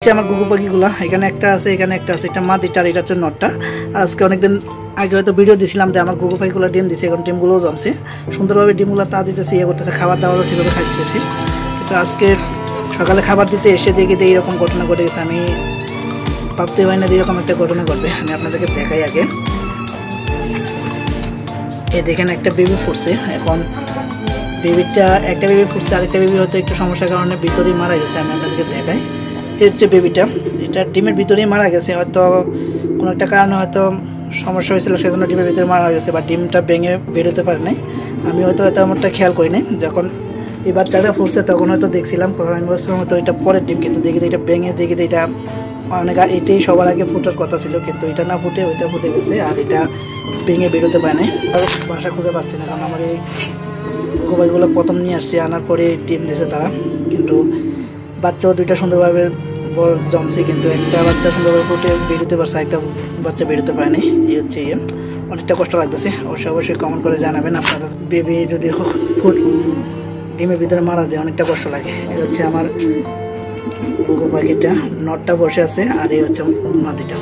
হচ্ছে আমার গুগু পাখিগুলা, এখানে একটা আছে, এখানে একটা আছে, এটা মাদিটা আর এটা হচ্ছে নটটা। আজকে অনেকদিন আগে হয়তো ভিডিও দিছিলাম যে আমার গুগু পাখিগুলো ডিম দিছে, এখন ডিমগুলোও জমছে সুন্দরভাবে, ডিমগুলো তা দিতেছে, ইয়ে করতেছে, খাবার দাবারও ঠিকভাবে খাইতেছি। কিন্তু আজকে সকালে খাবার দিতে এসে দেখি যে এইরকম ঘটনা ঘটে গেছে। আমি ভাবতে পারি না যে এরকম একটা ঘটনা ঘটবে। আমি আপনাদেরকে দেখাই আগে। এই দেখেন একটা বেবি ফুটছে, এখন বেবিটা একটা বেবি ফুটছে, আরেকটা বেবি হয়তো একটু সমস্যার কারণে ভিতরেই মারা গেছে। আমি আপনাদেরকে দেখাই, এই হচ্ছে বেবিটা, এটা ডিমের ভিতরেই মারা গেছে, হয়তো কোনো একটা কারণে হয়তো সমস্যা হয়েছিল, সেজন্য ডিমের ভিতরে মারা গেছে, বা ডিমটা ভেঙে বেরোতে পারে নাই। আমি হয়তো তেমনটা খেয়াল করিনি। যখন এই বাচ্চাটা ফুটছে তখন হয়তো দেখছিলাম, আমি বলছিলাম হয়তো এটা পরের ডিম, কিন্তু দেখি এটা ভেঙে, দেখি এটা অনেক এটাই সবার আগে ফুটার কথা ছিল, কিন্তু এটা না ফুটে ওইটা ফুটে গেছে, আর এটা ভেঙে বেরোতে পারে নাই। আর বাসা খুঁজে পাচ্ছি না, কারণ আমার এই কোবাইগুলো প্রথম নিয়ে আসছি, আনার পরে ডিম দিয়েছে তারা, কিন্তু বাচ্চাও দুইটা সুন্দরভাবে বড় জমছে, কিন্তু একটা বাচ্চা সুন্দরভাবে ফুটে বেরোতে পারছে, একটা বাচ্চা বেরোতে পারেনি। এই হচ্ছে অনেকটা কষ্ট লাগতেছে। অবশ্যই কমেন্ট করে জানাবেন আপনারা, বেবি যদি ফুট ডিমের ভিতরে মারা যায় অনেকটা কষ্ট লাগে। এই হচ্ছে আমার গুগু পাখিটা, নটটা বসে আছে, আর এই হচ্ছে মাদিটা।